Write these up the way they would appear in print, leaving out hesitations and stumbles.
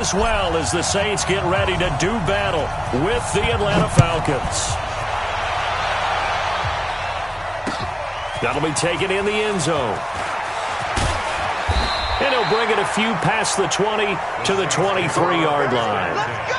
As well as the Saints get ready to do battle with the Atlanta Falcons. That'll be taken in the end zone. And he'll bring it a few past the 20 to the 23-yard line. Let's go!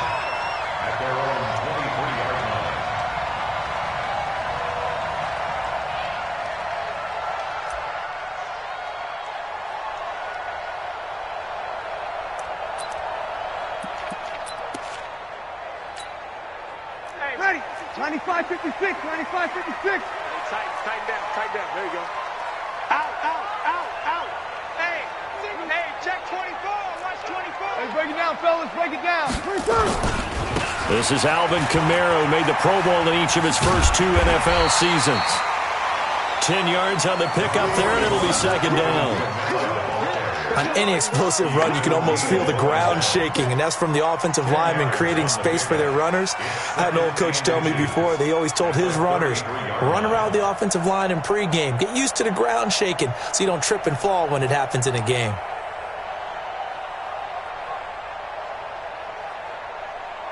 Ready. 95-56, 95-56. Tighten down. There you go. Out. Hey, check 24. Watch 24. Hey, break it down, fellas. Break it down. This is Alvin Kamara, who made the Pro Bowl in each of his first 2 NFL seasons. 10 yards on the pickup there, and it'll be second down. On any explosive run, you can almost feel the ground shaking, and that's from the offensive linemen creating space for their runners. I had an old coach tell me before, they always told his runners, run around the offensive line in pregame. Get used to the ground shaking so you don't trip and fall when it happens in a game.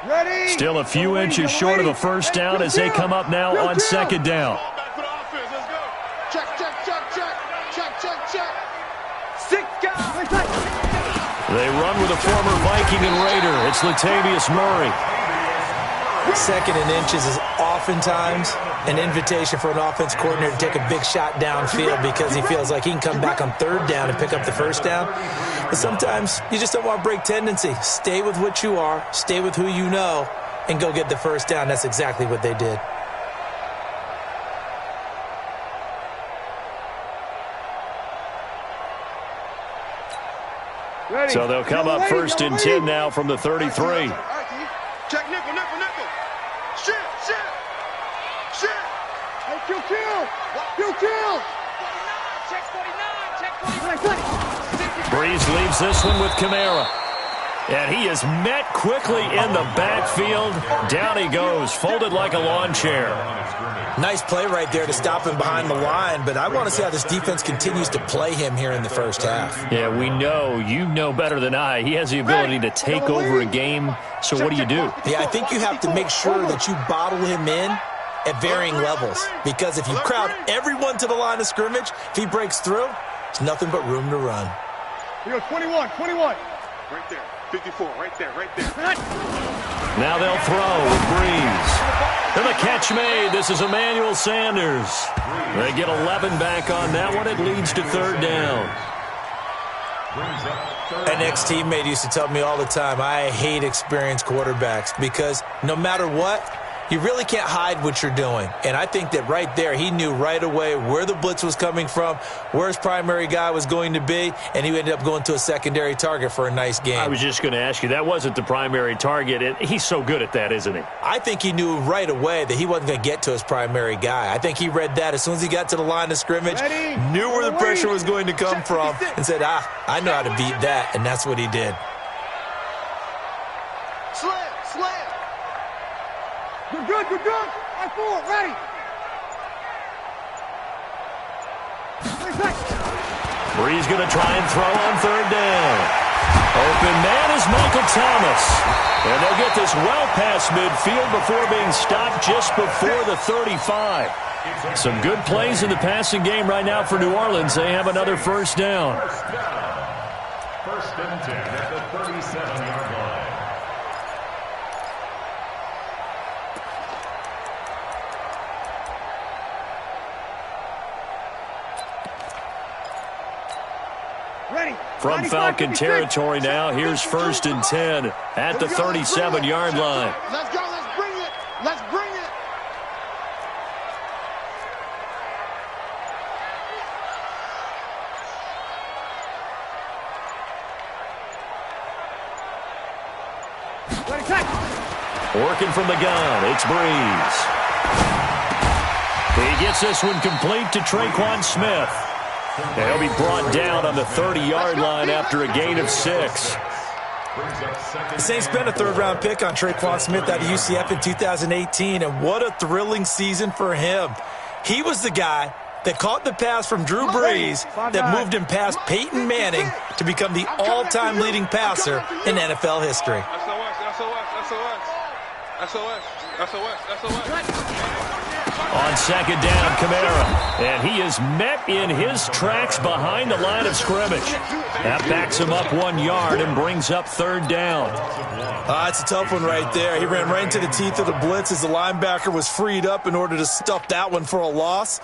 Ready. Still a few inches short of a first down as they come up now on second down. Check. 6 guys. They run with a former Viking and Raider. It's Latavius Murray. Second and inches is oftentimes an invitation for an offense coordinator to take a big shot downfield because he feels like he can come back on third down and pick up the first down. But sometimes you just don't want to break tendency. Stay with what you are, stay with who you know, and go get the first down. That's exactly what they did. Ready. So they'll come up first and 10 now from the 33. Check nickel. Shit. Hey, kill. 49. Check 49. Breeze leaves this one with Kamara. And he is met quickly in the backfield. Down he goes, folded like a lawn chair. Nice play right there to stop him behind the line, but I want to see how this defense continues to play him here in the first half. Yeah, we know. You know better than I. He has the ability to take over a game. So what do you do? Yeah, I think you have to make sure that you bottle him in at varying levels, because if you crowd everyone to the line of scrimmage, if he breaks through, it's nothing but room to run. Here we go, 21. Right there. 54, right there. Now they'll throw with Breeze. And the catch made. This is Emmanuel Sanders. They get 11 back on that one. It leads to third down. An ex-teammate used to tell me all the time, I hate experienced quarterbacks because no matter what, you really can't hide what you're doing. And I think that right there, he knew right away where the blitz was coming from, where his primary guy was going to be, and he ended up going to a secondary target for a nice game. I was just going to ask you, that wasn't the primary target. And he's so good at that, isn't he? I think he knew right away that he wasn't going to get to his primary guy. I think he read that as soon as he got to the line of scrimmage, knew where the pressure was going to come from, and said, I know how to beat that, and that's what he did. Slam. You're good. I4, ready. Breeze going to try and throw on third down. Open man is Michael Thomas. And they'll get this well past midfield before being stopped just before the 35. Some good plays in the passing game right now for New Orleans. They have another first down. First and 10 at the 37-yard line. From Falcon territory now, here's first and 10 at the 37-yard line. Let's go. Let's bring it. Working from the gun, it's Breeze. He gets this one complete to Traquan Smith. He'll be brought down on the 30-yard line after a gain of 6. The Saints spent a third-round pick on Traquan Smith out of UCF in 2018, and what a thrilling season for him. He was the guy that caught the pass from Drew Brees that moved him past Peyton Manning to become the all-time leading passer in NFL history. On second down, Kamara. And he is met in his tracks behind the line of scrimmage. That backs him up 1 yard and brings up third down. It's a tough one right there. He ran right into the teeth of the blitz as the linebacker was freed up in order to stuff that one for a loss.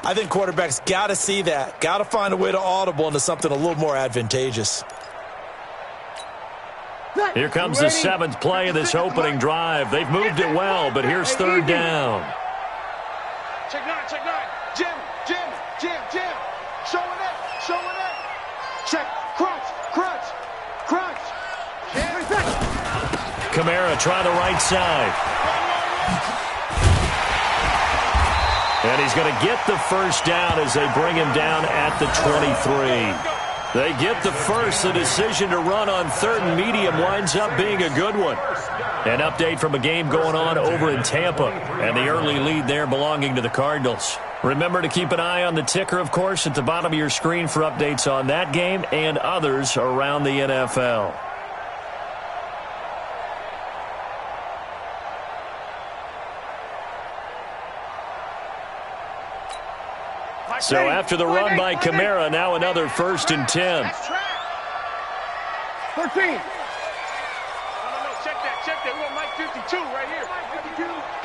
I think quarterbacks got to see that. Got to find a way to audible into something a little more advantageous. Here comes the 7th play of this opening drive. They've moved it well, but here's third down. Check nine. Jim. Showing it. Check. Crunch. Kamara try the right side. And he's going to get the first down as they bring him down at the 23. They get the first. The decision to run on third and medium winds up being a good one. An update from a game going on over in Tampa, and the early lead there belonging to the Cardinals. Remember to keep an eye on the ticker, of course, at the bottom of your screen for updates on that game and others around the NFL. So after the run by Kamara, now another 1st and 10. 13. No, check that. We want Mike 52 right here.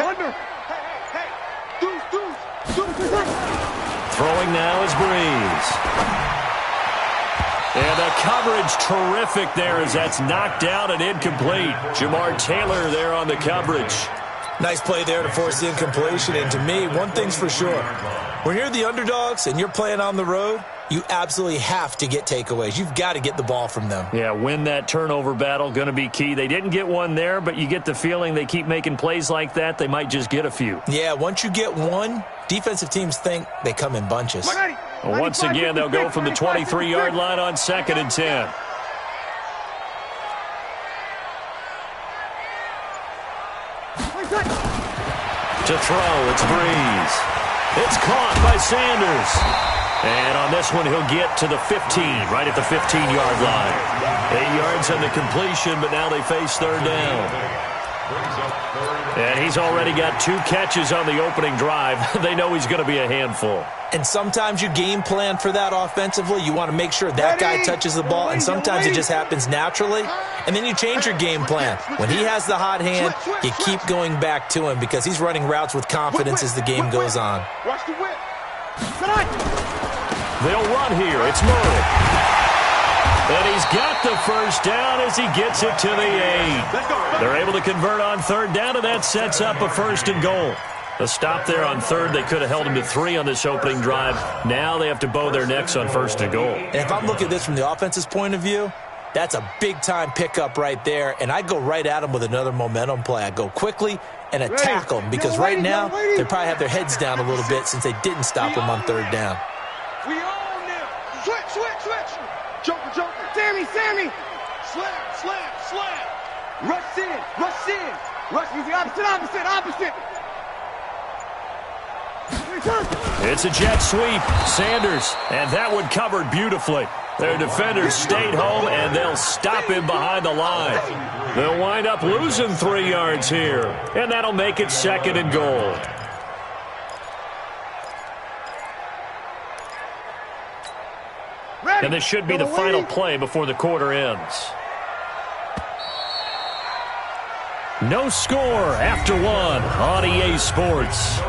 Under. Hey. Deuce. Throwing now is Breeze. And the coverage terrific there as that's knocked out and incomplete. Jamar Taylor there on the coverage. Nice play there to force the incompletion. And to me, one thing's for sure. When you're the underdogs and you're playing on the road, you absolutely have to get takeaways. You've got to get the ball from them. Yeah, win that turnover battle, going to be key. They didn't get one there, but you get the feeling they keep making plays like that, they might just get a few. Yeah, once you get one, defensive teams think they come in bunches. Well, once again, they'll go from the 23-yard line on 2nd and 10. To throw, it's Breeze. It's caught by Sanders. And on this one, he'll get to the 15, right at the 15-yard line. 8 yards on the completion, but now they face third down. And he's already got 2 catches on the opening drive. They know he's going to be a handful. And sometimes you game plan for that offensively. You want to make sure that guy touches the ball, and sometimes it just happens naturally. And then you change your game plan. When he has the hot hand, you keep going back to him because he's running routes with confidence as the game goes on. Watch the whip. They'll run here. It's Murray. And he's got the first down as he gets it to the 8. They're able to convert on third down, and that sets up a 1st and goal. A stop there on third. They could have held him to 3 on this opening drive. Now they have to bow their necks on 1st and goal. And if I'm looking at this from the offense's point of view, that's a big-time pickup right there, and I go right at them with another momentum play. I go quickly and attack them because right now they probably have their heads down a little bit since they didn't stop them on third down. We own them. Switch. Joker. Sammy. Slam. Rush in. Use the opposite. It's a jet sweep. Sanders, and that one covered beautifully. Their defenders stayed home, and they'll stop him behind the line. They'll wind up losing 3 yards here, and that'll make it 2nd and goal. And this should be the final play before the quarter ends. No score after 1 on EA Sports.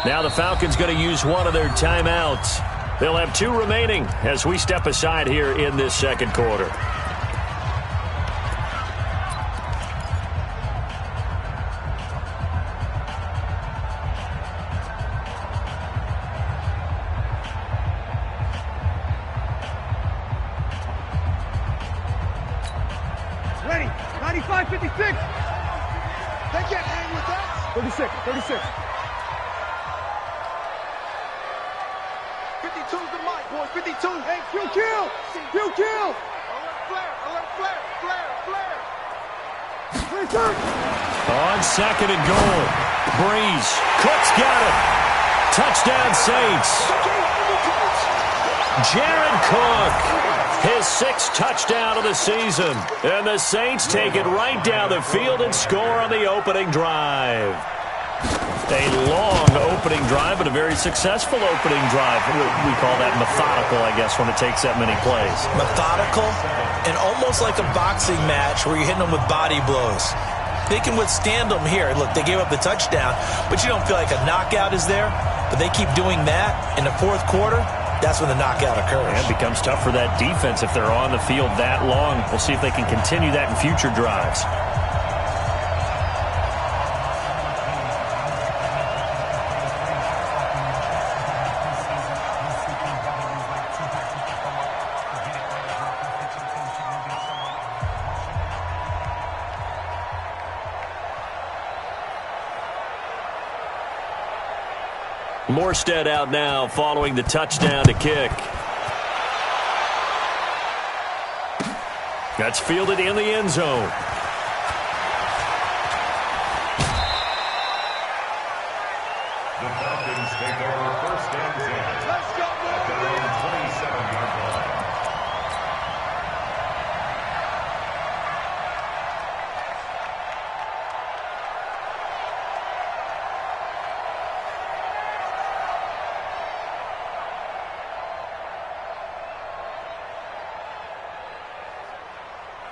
Now the Falcons going to use one of their timeouts. They'll have 2 remaining as we step aside here in this 2nd quarter. Ready. 95-56. They can't hang with us. 36, 36. 52's the mic, boys. 52. Hey, kill. Alert flare. On second and goal. Breeze. Cook's got it. Touchdown Saints. Jared Cook. His 6th touchdown of the season. And the Saints take it right down the field and score on the opening drive. A long opening drive, but a very successful opening drive. We call that methodical, I guess, when it takes that many plays. Methodical and almost like a boxing match where you're hitting them with body blows. They can withstand them here. Look, they gave up the touchdown, but you don't feel like a knockout is there. But they keep doing that in the fourth quarter. That's when the knockout occurs. And it becomes tough for that defense if they're on the field that long. We'll see if they can continue that in future drives. Morstead out now following the touchdown to kick. That's fielded in the end zone. The Falcons take over first and 10. Let's go, At their own 27-yard line.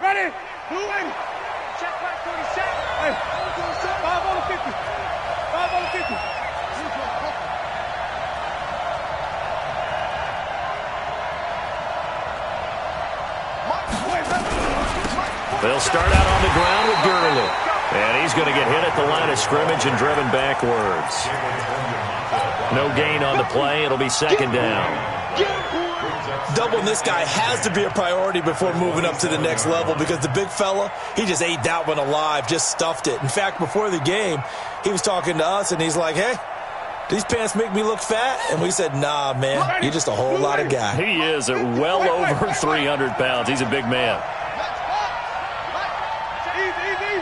Ready? Blue 80. Check back 47. Hey, 5 on the 50. 5 on the 50. They'll start out on the ground with Gurley. And he's going to get hit at the line of scrimmage and driven backwards. No gain on the play. It'll be second down. Doubling this guy has to be a priority before moving up to the next level because the big fella, he just ate that one alive, just stuffed it. In fact, before the game, he was talking to us, and he's like, hey, these pants make me look fat? And we said, nah, man, you're just a whole lot of guy. He is at well over 300 pounds. He's a big man. Easy.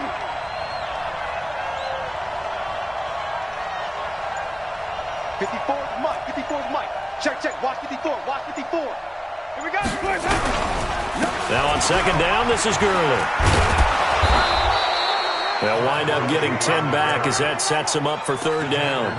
54's Mike. Check. Watch 54. Here we go. Now on second down, this is Gurley. They'll wind up getting 10 back as that sets them up for third down.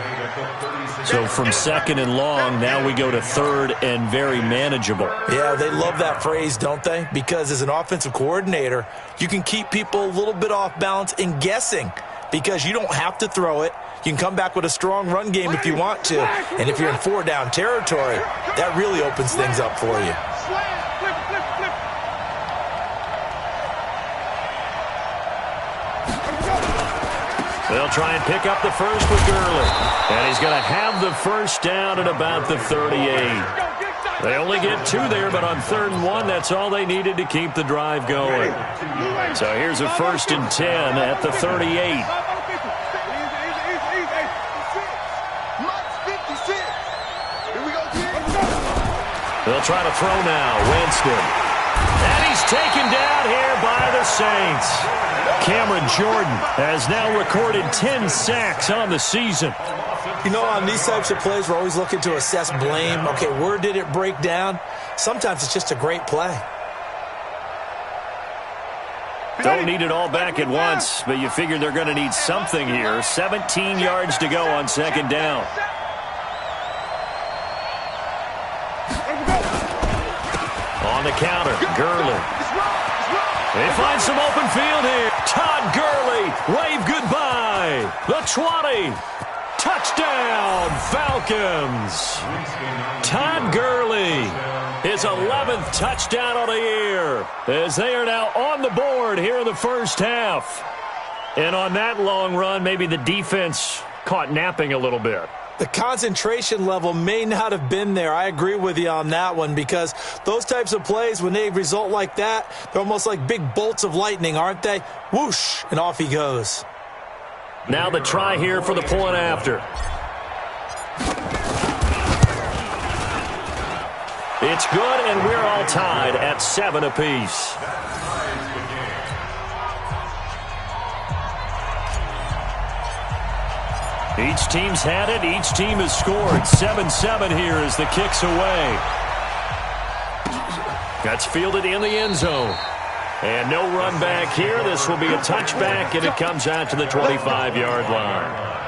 So from second and long, now we go to third and very manageable. Yeah, they love that phrase, don't they? Because as an offensive coordinator, you can keep people a little bit off balance and guessing because you don't have to throw it. You can come back with a strong run game if you want to. And if you're in 4-down territory, that really opens things up for you. Flip. They'll try and pick up the first with Gurley. And he's going to have the first down at about the 38. They only get 2 there, but on 3rd and 1, that's all they needed to keep the drive going. So here's a 1st and 10 at the 38. They'll try to throw now. Winston. And he's taken down here by the Saints. Cameron Jordan has now recorded 10 sacks on the season. You know, on these types of plays, we're always looking to assess blame. Okay, where did it break down? Sometimes it's just a great play. Don't need it all back at once, but you figure they're going to need something here. 17 yards to go on second down. On the counter, Gurley. They find some open field here. Todd Gurley, wave goodbye. The 20. Touchdown, Falcons. Todd Gurley, his 11th touchdown of the year, as they are now on the board here in the first half. And on that long run, maybe the defense caught napping a little bit. The concentration level may not have been there. I agree with you on that one because those types of plays, when they result like that, they're almost like big bolts of lightning, aren't they? Whoosh, and off he goes. Now the try here for the point after. It's good, and we're all tied at 7 apiece. Each team's had it. Each team has scored. 7-7 here as the kick's away. That's fielded in the end zone. And no run back here. This will be a touchback, and it comes out to the 25-yard line.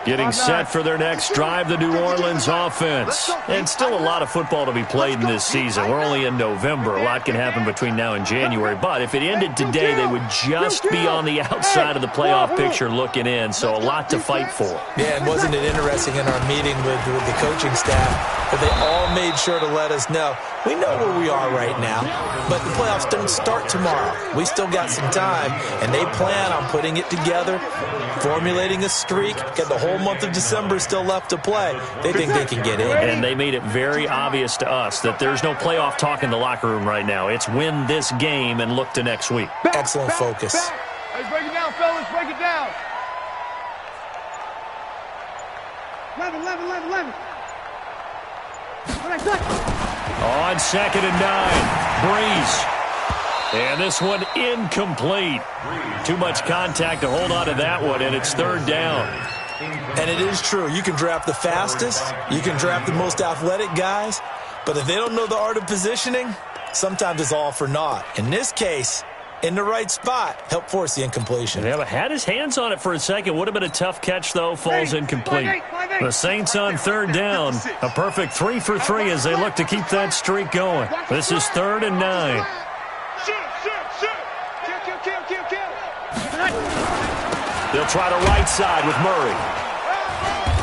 Getting set for their next drive, the New Orleans offense. And still a lot of football to be played in this season. We're only in November. A lot can happen between now and January. But if it ended today, they would just be on the outside of the playoff picture looking in. So a lot to fight for. Yeah, and wasn't it interesting in our meeting with the coaching staff that they all made sure to let us know, we know where we are right now, but the playoffs don't start tomorrow. We still got some time, and they plan on putting it together, formulating a streak, get the whole month of December still left to play. They think they can get in. And they made it very obvious to us that there's no playoff talk in the locker room right now. It's win this game and look to next week. Excellent focus. Let's break it down, fellas. Break it down. 11. On 2nd and 9, Breeze. And this one incomplete. Too much contact to hold on to that one, and it's 3rd down. And it is true. You can draft the fastest. You can draft the most athletic guys. But if they don't know the art of positioning, sometimes it's all for naught. In this case, in the right spot, help force the incompletion. Yeah, but had his hands on it for a second. Would have been a tough catch, though. Falls incomplete. The Saints on 3rd down. A perfect 3 for 3 as they look to keep that streak going. This is 3rd and 9. They'll try to right side with Murray.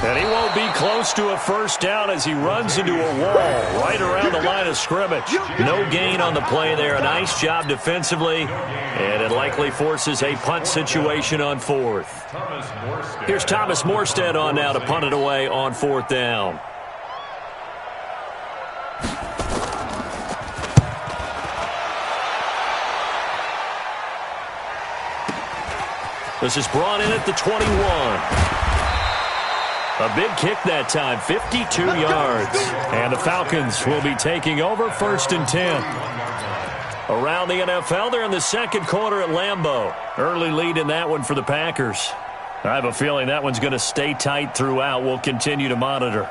And he won't be close to a 1st down as he runs into a wall right around the line of scrimmage. No gain on the play there. A nice job defensively. And it likely forces a punt situation on 4th. Here's Thomas Morstead on now to punt it away on 4th down. This is brought in at the 21. A big kick that time, 52 yards. And the Falcons will be taking over 1st and 10. Around the NFL, they're in the 2nd quarter at Lambeau. Early lead in that one for the Packers. I have a feeling that one's going to stay tight throughout. We'll continue to monitor.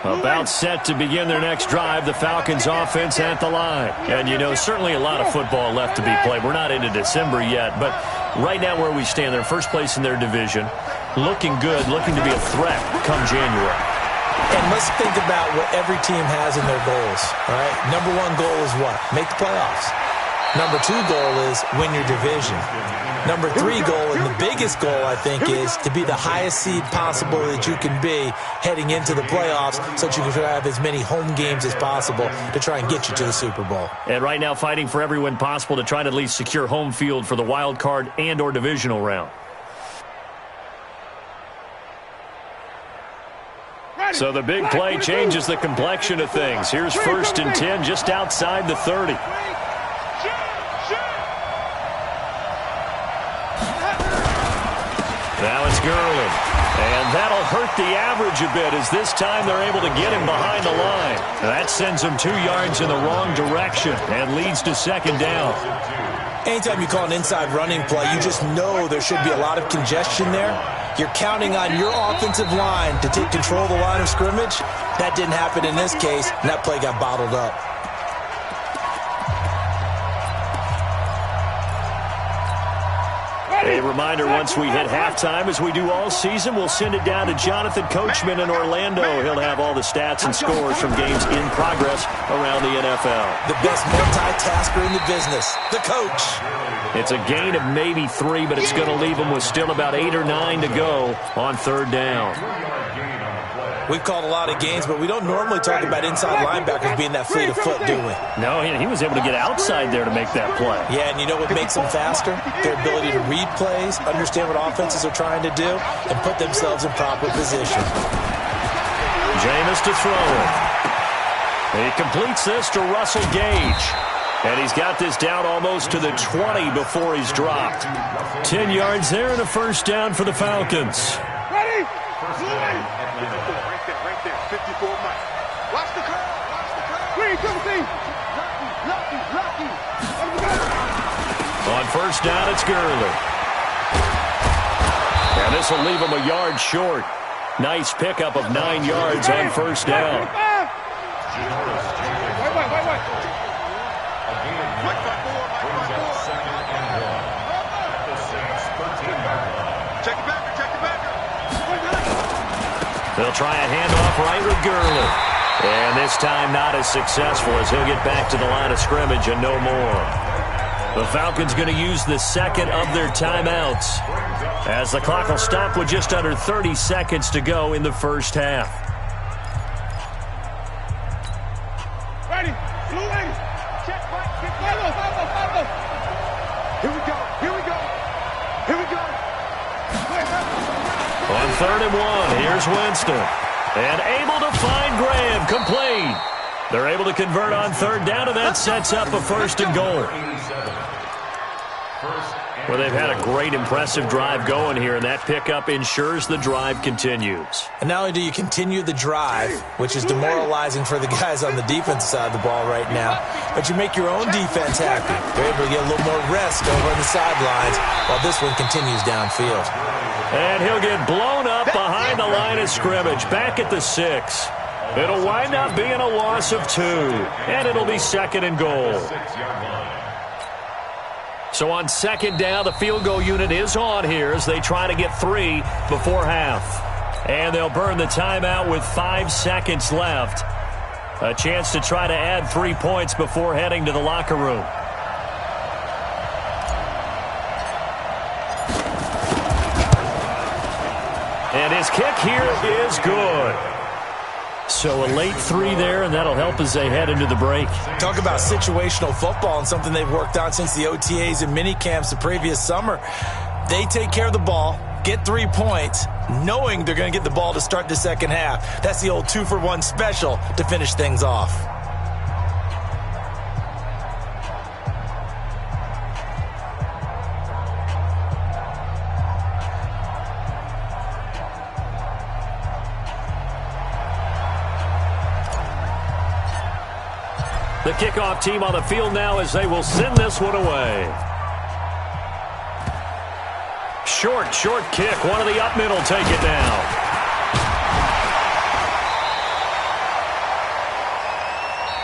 About set to begin their next drive, the Falcons offense at the line. And, you know, certainly a lot of football left to be played. We're not into December yet, but right now where we stand, they're first place in their division, looking good, looking to be a threat come January. And let's think about what every team has in their goals, all right? Number 1 goal is what? Make the playoffs. Number 2 goal is win your division. Number 3 goal, and the biggest goal, I think, is to be the highest seed possible that you can be heading into the playoffs so that you can have as many home games as possible to try and get you to the Super Bowl. And right now fighting for every win possible to try to at least secure home field for the wild card and or divisional round. So the big play changes the complexion of things. Here's 1st and 10 just outside the 30. Now it's Gurley. And that'll hurt the average a bit as this time they're able to get him behind the line. That sends him 2 yards in the wrong direction and leads to 2nd down. Anytime you call an inside running play, you just know there should be a lot of congestion there. You're counting on your offensive line to take control of the line of scrimmage. That didn't happen in this case, and that play got bottled up. A reminder, once we hit halftime, as we do all season, we'll send it down to Jonathan Coachman in Orlando. He'll have all the stats and scores from games in progress around the NFL. The best multitasker in the business, the coach. It's a gain of maybe 3, but it's going to leave them with still about 8 or 9 to go on 3rd down. We've called a lot of games, but we don't normally talk about inside linebackers being that fleet of foot, do we? No, he was able to get outside there to make that play. Yeah, and you know what makes them faster? Their ability to read plays, understand what offenses are trying to do, and put themselves in proper position. Jameis to throw it. He completes this to Russell Gage. And he's got this down almost to the 20 before he's dropped. 10 yards there and a first down for the Falcons. Ready? Right there. 54 Mike. Watch the curve. Green, lucky. On first down, it's Gurley. And this will leave him a yard short. Nice pickup of 9 yards on first down. Wait. Check the backer. They'll try a handoff right with Gurley. And this time not as successful as he'll get back to the line of scrimmage and no more. The Falcons going to use the second of their timeouts as the clock will stop with just under 30 seconds to go in the first half. Ready? Blue ready. Check, Mike. Follow. Here we go. On 3rd and 1, here's Winston. And able to find Graham, complete. They're able to convert on 3rd down, and that sets up a 1st and goal. Well, they've had a great, impressive drive going here, and that pickup ensures the drive continues. And not only do you continue the drive, which is demoralizing for the guys on the defensive side of the ball right now, but you make your own defense happy. They're able to get a little more rest over on the sidelines while this one continues downfield. And he'll get blown up behind the line of scrimmage, back at the 6. It'll wind up being a loss of 2, and it'll be 2nd and goal. So on 2nd down, the field goal unit is on here as they try to get 3 before half. And they'll burn the timeout with 5 seconds left. A chance to try to add 3 points before heading to the locker room. And his kick here is good. So a late 3 there, and that'll help as they head into the break. Talk about situational football and something they've worked on since the OTAs and mini camps the previous summer. They take care of the ball, get 3 points, knowing they're going to get the ball to start the second half. That's the old 2-for-1 special to finish things off. The kickoff team on the field now as they will send this one away. Short kick. One of the up middle take it down.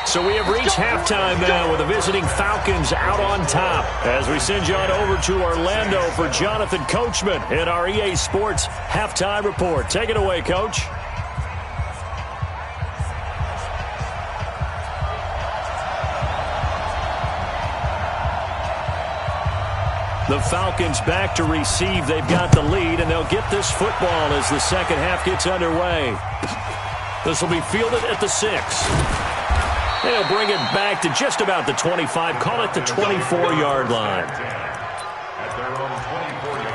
So we have reached halftime now with the visiting Falcons out on top. As we send you on over to Orlando for Jonathan Coachman in our EA Sports Halftime Report. Take it away, Coach. The Falcons back to receive. They've got the lead, and they'll get this football as the second half gets underway. This will be fielded at the 6. They'll bring it back to just about the 25. Call it the 24-yard line. At their own 24-yard line.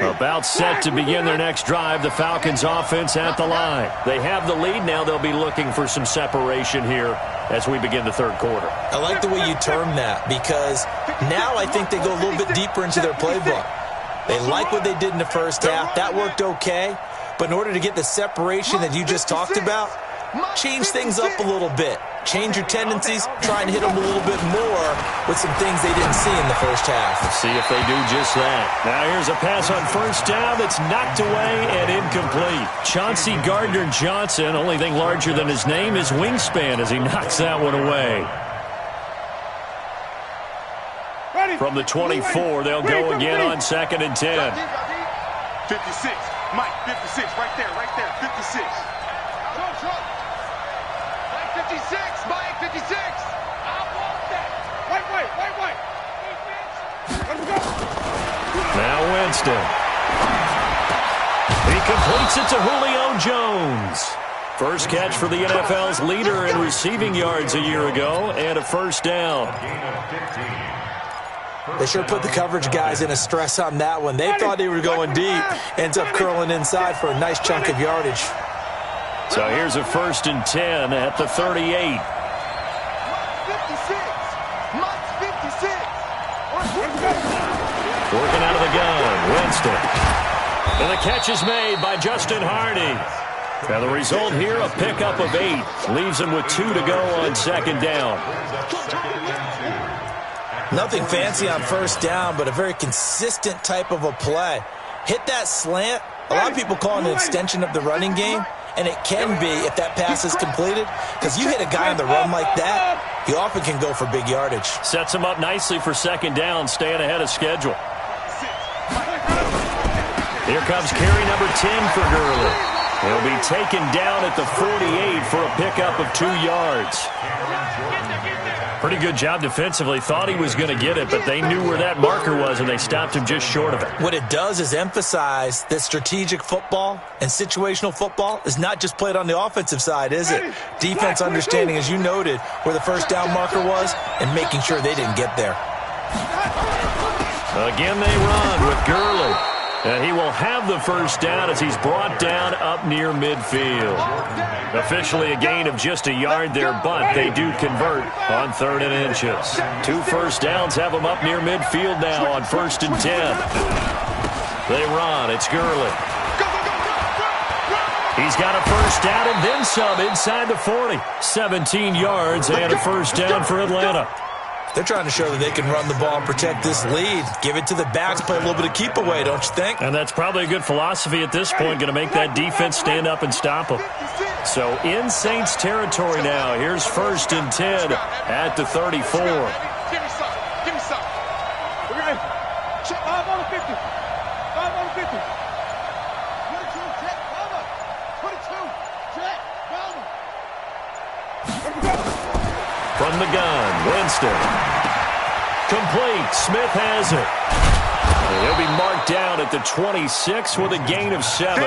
About set to begin their next drive. The Falcons offense at the line. They have the lead. Now they'll be looking for some separation here as we begin the third quarter. I like the way you term that because now I think they go a little bit deeper into their playbook. They like what they did in the first half. That worked okay. But in order to get the separation that you just talked about, change things up a little bit. Change your tendencies, try and hit them a little bit more with some things they didn't see in the first half. Let's see if they do just that. Now here's a pass on first down that's knocked away and incomplete. Chauncey Gardner-Johnson, only thing larger than his name is wingspan as he knocks that one away. From the 24, they'll go again on 2nd and 10. 56. Mike, 56. Right there. 56. Mike, 56. Mike, 56. I want that. Wait. Winston. He completes it to Julio Jones. First catch for the NFL's leader in receiving yards a year ago, and a first down. They sure put the coverage guys in a stress on that one. They thought they were going deep. Ends up curling inside for a nice chunk of yardage. So here's a 1st and 10 at the 38. Working out of the gun, Winston. And the catch is made by Justin Hardy. Now the result here, a pickup of 8. Leaves him with 2 to go on 2nd down. Nothing fancy on 1st down, but a very consistent type of a play. Hit that slant. A lot of people call it an extension of the running game, and it can be if that pass is completed, because you hit a guy on the run like that, he often can go for big yardage. Sets him up nicely for 2nd down, staying ahead of schedule. Here comes carry number 10 for Gurley. He'll be taken down at the 48 for a pickup of 2 yards. Pretty good job defensively. Thought he was going to get it, but they knew where that marker was, and they stopped him just short of it. What it does is emphasize that strategic football and situational football is not just played on the offensive side, is it? Defense understanding, as you noted, where the 1st down marker was and making sure they didn't get there. Again, they run with Gurley. And he will have the 1st down as he's brought down up near midfield. Officially a gain of just a yard there, but they do convert on 3rd and inches. 2 first downs have them up near midfield now on 1st and 10. They run. It's Gurley. He's got a 1st down and then some inside the 40. 17 yards and a 1st down for Atlanta. They're trying to show that they can run the ball and protect this lead. Give it to the backs, play a little bit of keep away, don't you think? And that's probably a good philosophy at this point, going to make that defense stand up and stop them. So in Saints territory now, here's 1st and 10 at the 34. Give me some. Give me some. We're going to 5 on the 50. 5 on the 50. 22, check, cover. 22, check, cover. From the gun, Winston. Complete. Smith has it. And he'll be marked down at the 26 with a gain of 7.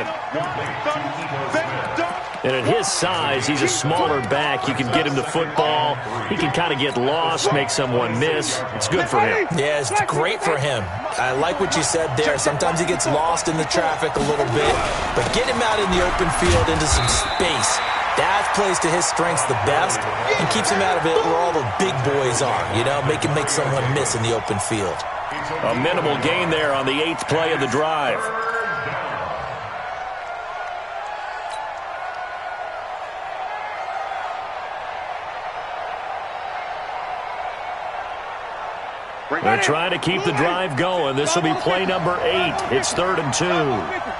And at his size, he's a smaller back. You can get him the football. He can kind of get lost, make someone miss. It's good for him. Yeah, it's great for him. I like what you said there. Sometimes he gets lost in the traffic a little bit. But get him out in the open field into some space. That plays to his strengths the best and keeps him out of it where all the big boys are, you know, make someone miss in the open field. A minimal gain there on the 8th play of the drive. They're trying to keep the drive going. This will be play number 8. It's 3rd and 2.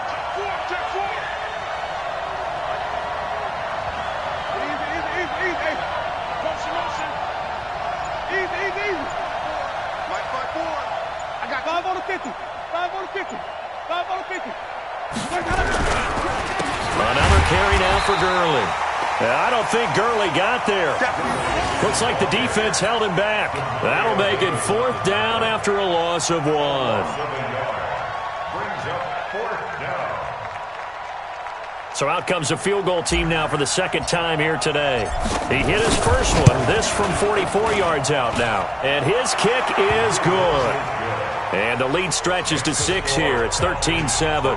Another carry now for Gurley. I don't think Gurley got there. Looks like the defense held him back. That'll make it 4th down after a loss of 1. So out comes the field goal team now for the 2nd time here today. He hit his first one, this from 44 yards out now. And his kick is good. And the lead stretches to 6 here. It's 13-7.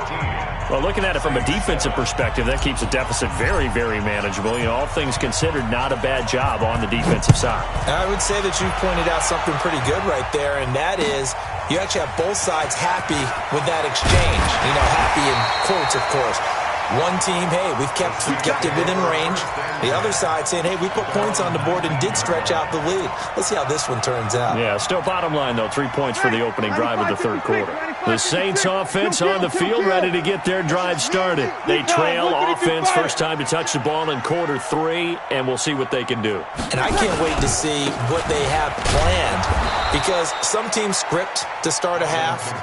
Well, looking at it from a defensive perspective, that keeps the deficit very, very manageable. You know, all things considered, not a bad job on the defensive side. I would say that you pointed out something pretty good right there, and that is you actually have both sides happy with that exchange. You know, happy in quotes, of course. One team, hey, we've kept it within range. The other side saying, hey, we put points on the board and did stretch out the lead. Let's see how this one turns out. Yeah, still bottom line, though, 3 points for the opening drive of the 3rd quarter. The Saints offense on the field, ready to get their drive started. They trail offense, first time to touch the ball in quarter 3, and we'll see what they can do. And I can't wait to see what they have planned, because some teams script to start a half.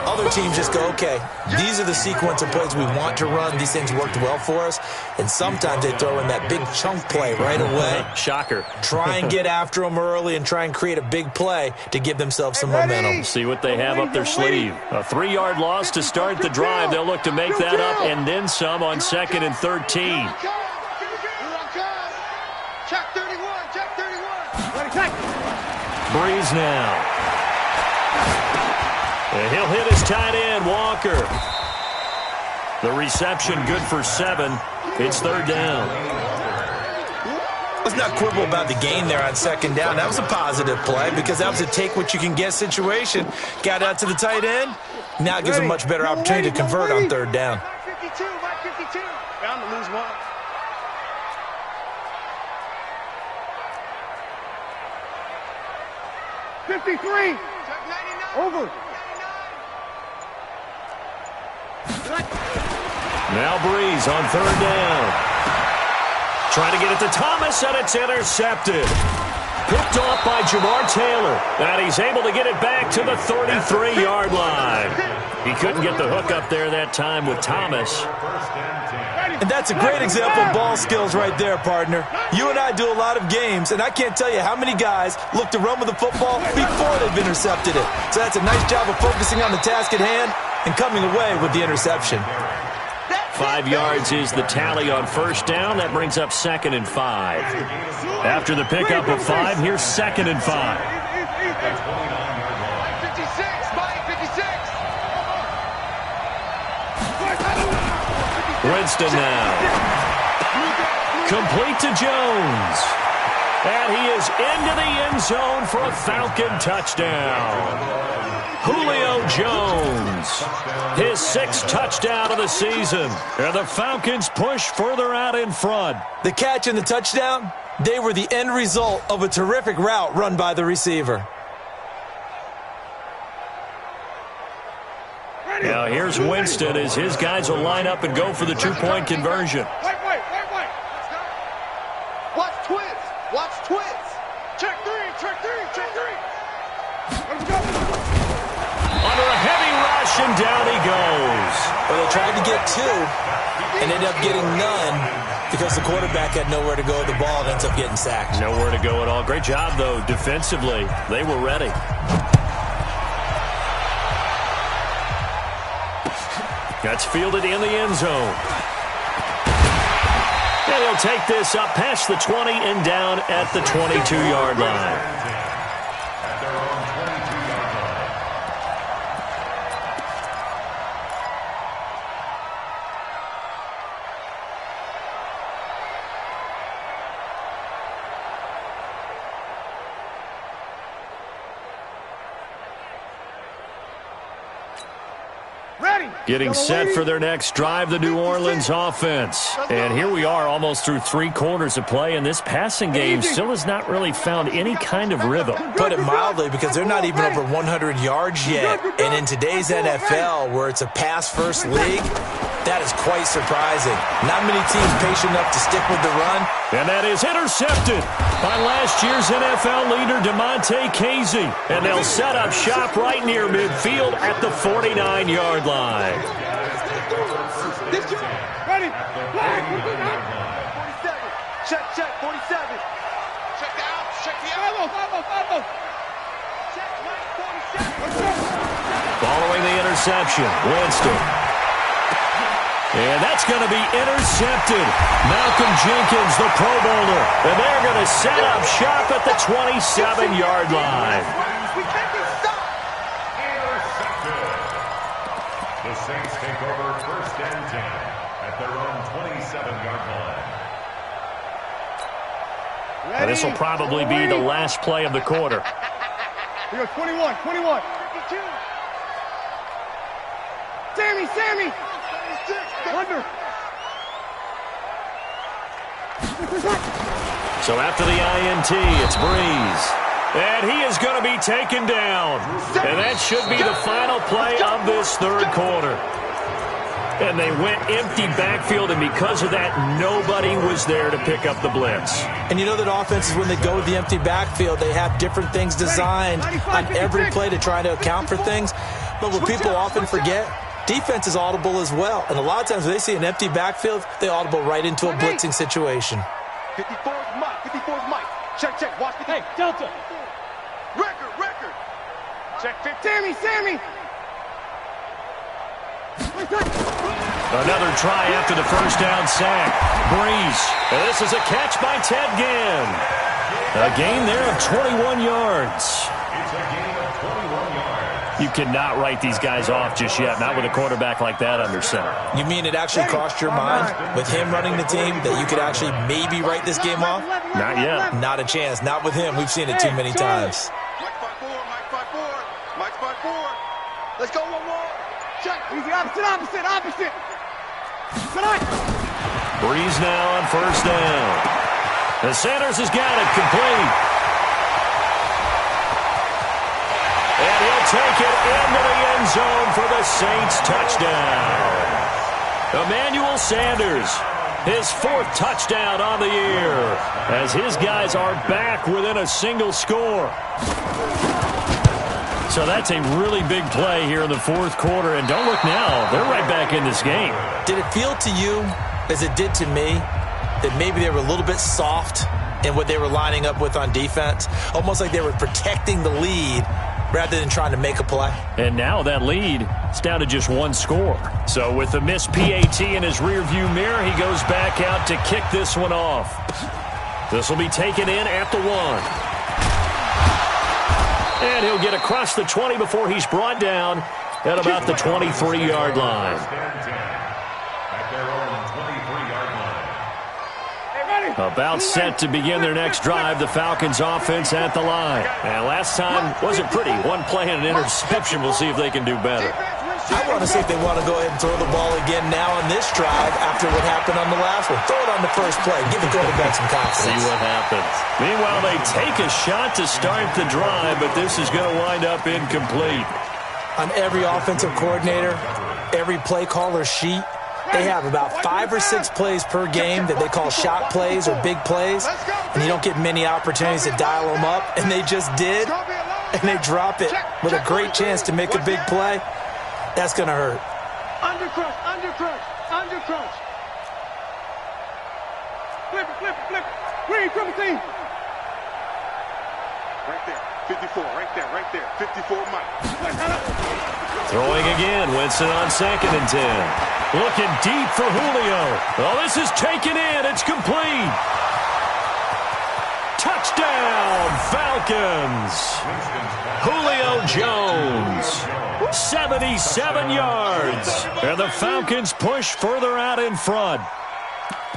Other teams just go, okay, these are the sequence of plays we want to run. These things worked well for us. And sometimes they throw in that big chunk play right away. Shocker. Try and get after them early and try and create a big play to give themselves some momentum. See what they have up their sleeve. A 3-yard loss to start the drive. They'll look to make that up and then some on 2nd and 13. Check 31, check 31. Breeze now. And he'll hit his tight end, Walker. The reception good for 7. It's 3rd down. Let's not quibble about the gain there on 2nd down. That was a positive play because that was a take-what-you-can-get situation. Got out to the tight end. Now it gives a much better opportunity to convert on 3rd down. 52, 52. Bound to lose one. Over. Now Breeze on 3rd down. Trying to get it to Thomas, and it's intercepted. Picked off by Jamar Taylor. And he's able to get it back to the 33-yard line. He couldn't get the hook up there that time with Thomas. And that's a great example of ball skills right there, partner. You and I do a lot of games, and I can't tell you how many guys look to run with the football before they've intercepted it. So that's a nice job of focusing on the task at hand and coming away with the interception. 5 yards is the tally on 1st down. That brings up 2nd and 5. After the pickup of 5, here's 2nd and 5. 56. Winston now. Complete to Jones. And he is into the end zone for a Falcon touchdown. Julio Jones, his 6th touchdown of the season. And the Falcons push further out in front. The catch and the touchdown, they were the end result of a terrific route run by the receiver. Now here's Winston as his guys will line up and go for the 2-point conversion. Wait. Watch twins. Watch twins. Check 3, check 3, check 3. Let's go. Under a heavy rush, and down he goes. Well, they tried to get 2 and ended up getting none because the quarterback had nowhere to go with the ball and ends up getting sacked. Nowhere to go at all. Great job, though, defensively. They were ready. That's fielded in the end zone. And he'll take this up past the 20 and down at the 22-yard line. Getting set for their next drive, the New Orleans offense. And here we are almost through 3 quarters of play, and this passing game still has not really found any kind of rhythm. Put it mildly, because they're not even over 100 yards yet. And in today's NFL, where it's a pass-first league, that is quite surprising. Not many teams patient enough to stick with the run. And that is intercepted by last year's NFL leader, DeMonte Casey. And they'll set up shop right near midfield at the 49-yard line. Ready. Check, 47. Check out, check the out. Check, 47. Following the interception, Winston. And that's going to be intercepted. Malcolm Jenkins, the Pro Bowler. And they're going to set up shop at the 27-yard line. We can't be stopped. Intercepted. The Saints take over 1st and 10 at their own 27-yard line. And this will probably be the last play of the quarter. We go 21. 52. Sammy. Under. So after the INT, it's Breeze. And he is going to be taken down. And that should be the final play of this 3rd quarter. And they went empty backfield, and because of that, nobody was there to pick up the blitz. And you know that offenses, when they go with the empty backfield, they have different things designed on every play to try to account for things. But what people often forget, defense is audible as well. And a lot of times when they see an empty backfield, they audible right into a blitzing situation. 54 is Mike. Check. Watch the hey, Delta. Record. Check 50. Sammy. Another try after the first down sack. Breeze. And this is a catch by Ted Ginn. A gain there of 21 yards. It's a gain of 21 yards. You cannot write these guys off just yet, not with a quarterback like that under center. You mean it actually crossed your mind with him running the team that you could actually maybe write this game off? Not yet. Not a chance. Not with him. We've seen it too many times. Mike 5-4, Mike 5-4, Mike 5-4. Let's go one more. Check. Easy, opposite. Breeze now on first down. And Sanders has got it complete. And he'll take it into the end zone for the Saints touchdown. Emmanuel Sanders, his 4th touchdown on the year, as his guys are back within a single score. So that's a really big play here in the 4th quarter. And don't look now, they're right back in this game. Did it feel to you, as it did to me, that maybe they were a little bit soft in what they were lining up with on defense? Almost like they were protecting the lead rather than trying to make a play. And now that lead is down to just 1 score. So with the missed PAT in his rearview mirror, he goes back out to kick this one off. This will be taken in at the 1. And he'll get across the 20 before he's brought down at about the 23-yard line. At their own 23-yard line. About set to begin their next drive, the Falcons offense at the line. And last time wasn't pretty. 1 play and an interception. We'll see if they can do better. I want to see if they want to go ahead and throw the ball again now on this drive after what happened on the last one. Throw it on the first play. Give the quarterback some confidence. See what happens. Meanwhile, they take a shot to start the drive, but this is going to wind up incomplete. On every offensive coordinator, every play caller sheet, they have about 5 or 6 plays per game that they call shot plays or big plays, and you don't get many opportunities to dial them up, and they just did, and they drop it with a great chance to make a big play. That's going to hurt. Under crunch. Flip it. Green, triple team. Right there, 54, right there. 54, Mike. Throwing again, Winston on 2nd and 10. Looking deep for Julio. Oh, this is taken in. It's complete. Touchdown, Falcons. Julio Jones. 77 yards. And the Falcons push further out in front.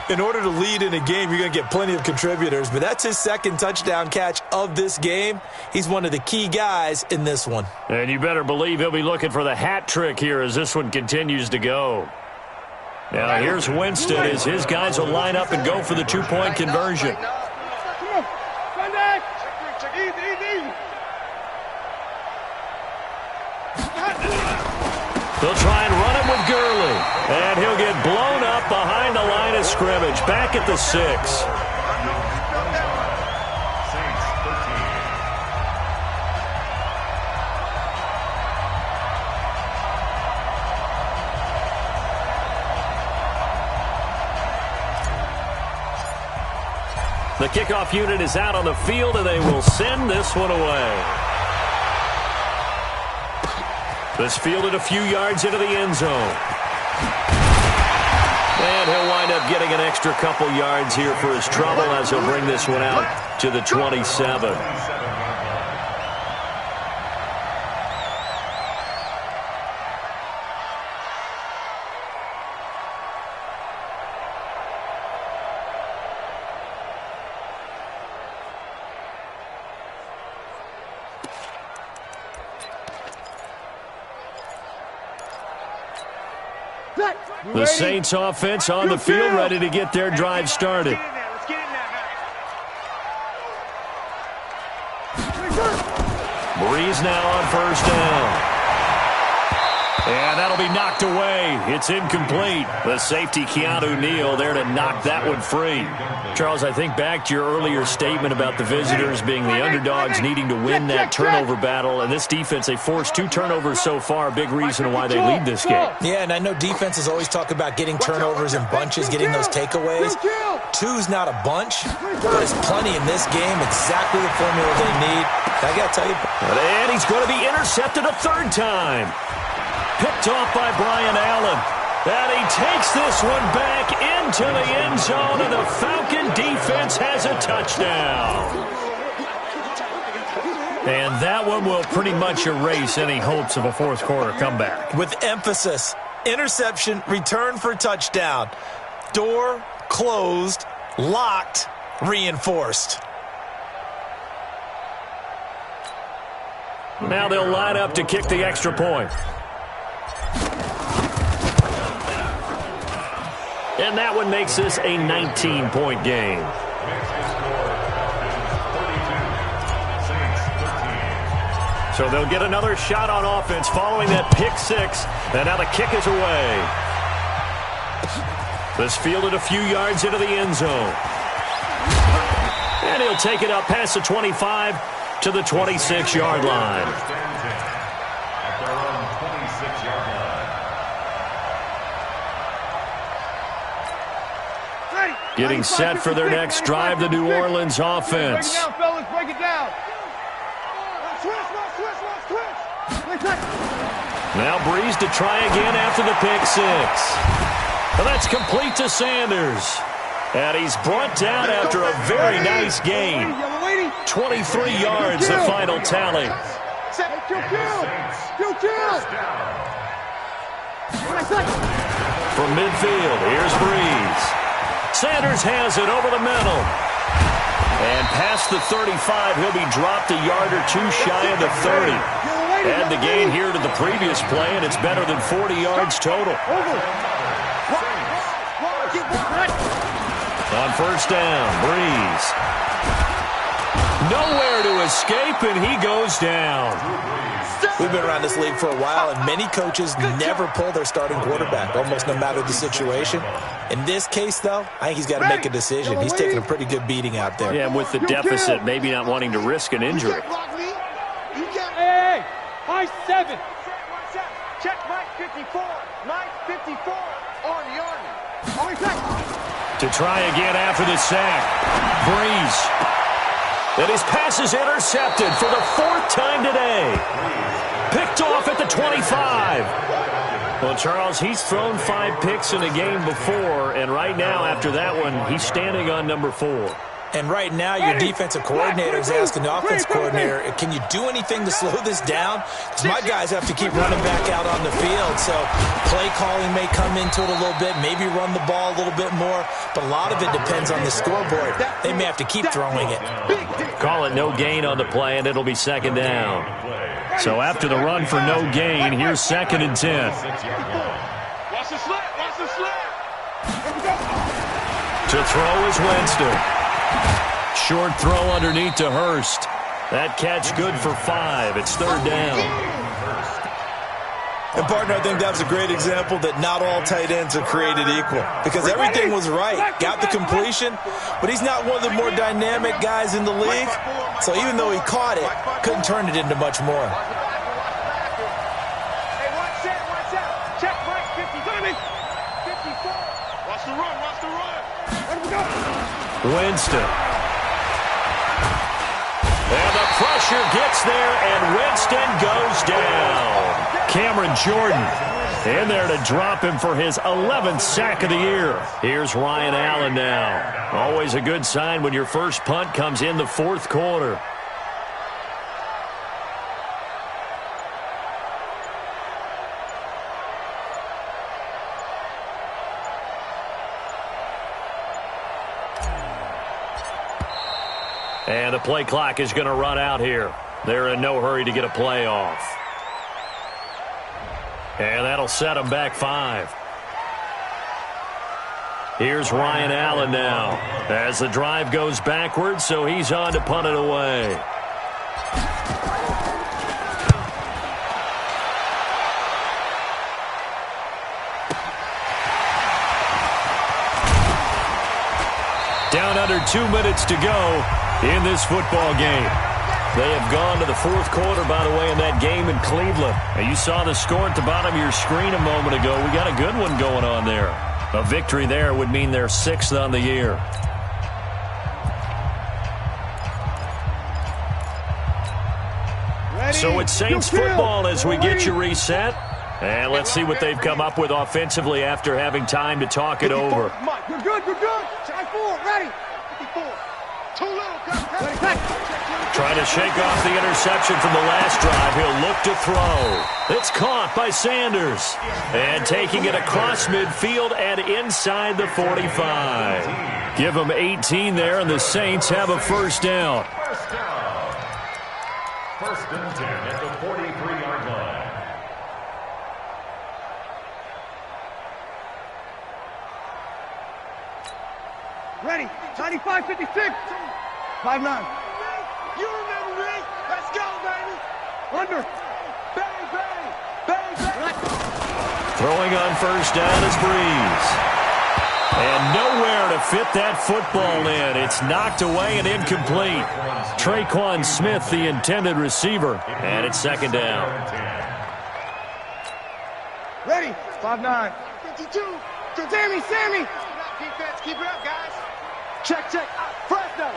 In order to lead in a game, you're going to get plenty of contributors, but that's his 2nd touchdown catch of this game. He's one of the key guys in this one. And you better believe he'll be looking for the hat trick here as this one continues to go. Now here's Winston as his guys will line up and go for the 2-point conversion. Come on. Sunday. Easy. They'll try and run him with Gurley. And he'll get blown up behind the line of scrimmage. Back at the 6. Saints 13. The kickoff unit is out on the field, and they will send this one away. This fielded a few yards into the end zone. And he'll wind up getting an extra couple yards here for his trouble as he'll bring this one out to the 27. The Saints offense on the field, ready to get their drive started. Breeze now on first down. And that'll be knocked away. It's incomplete. The safety, Keanu Neal, there to knock that one free. Charles, I think back to your earlier statement about the visitors being the underdogs needing to win that turnover battle. And this defense, they forced 2 turnovers so far, a big reason why they lead this game. Yeah, and I know defenses always talk about getting turnovers in bunches, getting those takeaways. 2's not a bunch, but it's plenty in this game, exactly the formula they need. I got to tell you. And he's going to be intercepted a 3rd time. Picked off by Brian Allen. And he takes this one back into the end zone, and the Falcon defense has a touchdown. And that one will pretty much erase any hopes of a fourth quarter comeback. With emphasis, interception, return for touchdown. Door closed, locked, reinforced. Now they'll line up to kick the extra point. And that one makes this a 19-point game. So they'll get another shot on offense following that pick six. And now the kick is away. This fielded a few yards into the end zone. And he'll take it up past the 25 to the 26-yard line. Getting set for their next drive, the New Orleans offense. Break it down, fellas. Break it down. Now Breeze to try again after the pick six. And that's complete to Sanders. And he's brought down after a very nice game. 23 yards, the final tally. From midfield, here's Breeze. Sanders has it over the middle. And past the 35, he'll be dropped a yard or two shy of the 30. Add the gain here to the previous play, and it's better than 40 yards total. On first down, Breeze. Nowhere to escape, and he goes down. We've been around this league for a while, and many coaches never pull their starting quarterback, almost no matter the situation. In this case, though, I think he's got to make a decision. He's taking a pretty good beating out there. Yeah, with the deficit, maybe not wanting to risk an injury. Hey, high 7. Check Mike 54. Mike 54 on the Army. To try again after the sack. Breeze. And his pass is intercepted for the fourth time today. Picked off at the 25. Well, Charles, he's thrown 5 picks in a game before, and right now, after that one, he's standing on number 4. And right now, your defensive coordinator is asking the offense coordinator, can you do anything to slow this down? Because my guys have to keep running back out on the field. So play calling may come into it a little bit, maybe run the ball a little bit more, but a lot of it depends on the scoreboard. They may have to keep throwing it. Call it no gain on the play, and it'll be second down. So after the run for no gain, here's 2nd and 10. Watch the slant. Watch the slant. To throw is Winston. Short throw underneath to Hurst. That catch good for 5. It's 3rd down. And, partner, I think that was a great example that not all tight ends are created equal. Because everything was right. Got the completion, but he's not one of the more dynamic guys in the league. So even though he caught it, couldn't turn it into much more. Hey, watch out. Check Mike 50. 54. Watch the run. Let him go. Winston. And the pressure gets there, and Winston goes down. Cameron Jordan in there to drop him for his 11th sack of the year. Here's Ryan Allen now. Always a good sign when your first punt comes in the 4th quarter. And the play clock is going to run out here. They're in no hurry to get a play off. And that'll set them back 5. Here's Ryan Allen now as the drive goes backwards, so he's on to punt it away. Down under 2 minutes to go in this football game. They have gone to the 4th quarter, by the way, in that game in Cleveland. And you saw the score at the bottom of your screen a moment ago. We got a good one going on there. A victory there would mean they're 6th on the year. Ready? So it's Saints football as we get you reset. And let's see what they've come up with offensively after having time to talk it over. Mike, you're good, you're good. Check 4, ready. 54. Too little, ready, back. Trying to shake off the interception from the last drive. He'll look to throw. It's caught by Sanders. And taking it across midfield and inside the 45. Give them 18 there, and the Saints have a first down. First down. First and 10 at the 43-yard line. Ready, 95, 56. 5-9. You remember me? Let's go, baby. Under. Bang, bang. Bang, bang. Throwing on first down is Breeze. And nowhere to fit that football in. It's knocked away and incomplete. Traquan Smith, the intended receiver. And it's second down. Ready, 5-9. 52. Sammy. Defense, keep it up, guys. Check. Fresno.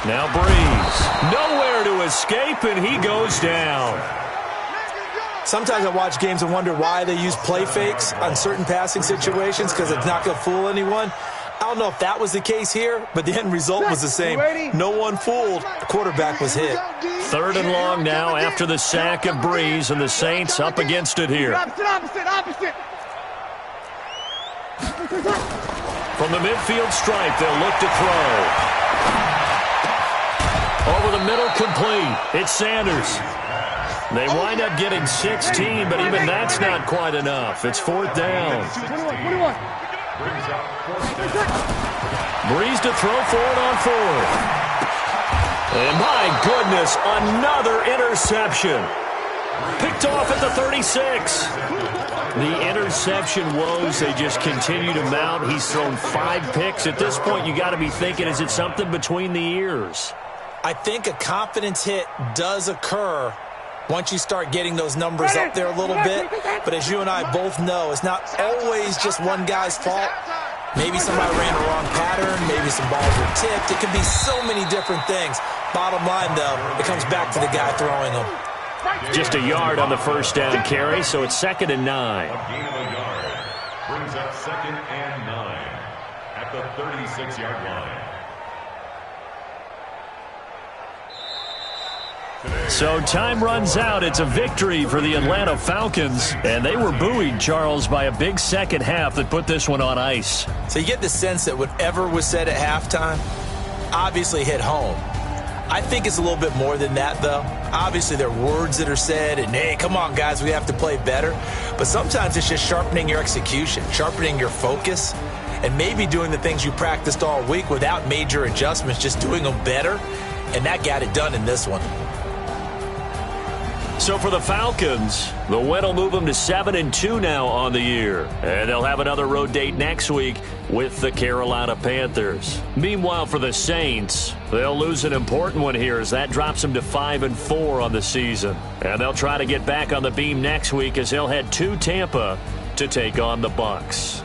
Now Breeze. Nowhere to escape, and he goes down. Sometimes I watch games and wonder why they use play fakes on certain passing situations because it's not going to fool anyone. I don't know if that was the case here, but the end result was the same. No one fooled. The quarterback was hit. Third and long now after the sack of Breeze, and the Saints up against it here. Opposite. From the midfield stripe, they'll look to throw. Over the middle, complete. It's Sanders. They wind up getting 16, but even that's not quite enough. It's fourth down. 21. Breeze to throw forward on fourth. And my goodness, another interception. Picked off at the 36. The interception woes, they just continue to mount. He's thrown 5 picks. At this point, you got to be thinking, is it something between the ears? I think a confidence hit does occur once you start getting those numbers up there a little bit. But as you and I both know, it's not always just one guy's fault. Maybe somebody ran a wrong pattern. Maybe some balls were tipped. It can be so many different things. Bottom line, though, it comes back to the guy throwing them. Just a yard on the first down carry, so it's 2nd and 9. A gain of a yard brings up 2nd and 9 at the 36-yard line. So time runs out. It's a victory for the Atlanta Falcons. And they were buoyed, Charles, by a big second half that put this one on ice. So you get the sense that whatever was said at halftime obviously hit home. I think it's a little bit more than that, though. Obviously, there are words that are said, and, hey, come on, guys, we have to play better. But sometimes it's just sharpening your execution, sharpening your focus, and maybe doing the things you practiced all week without major adjustments, just doing them better. And that got it done in this one. So for the Falcons, the win will move them to 7-2 now on the year. And they'll have another road date next week with the Carolina Panthers. Meanwhile, for the Saints, they'll lose an important one here as that drops them to 5-4 on the season. And they'll try to get back on the beam next week as they'll head to Tampa to take on the Bucs.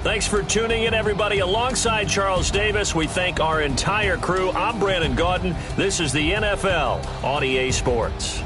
Thanks for tuning in, everybody. Alongside Charles Davis, we thank our entire crew. I'm Brandon Gaudin. This is the NFL on EA Sports.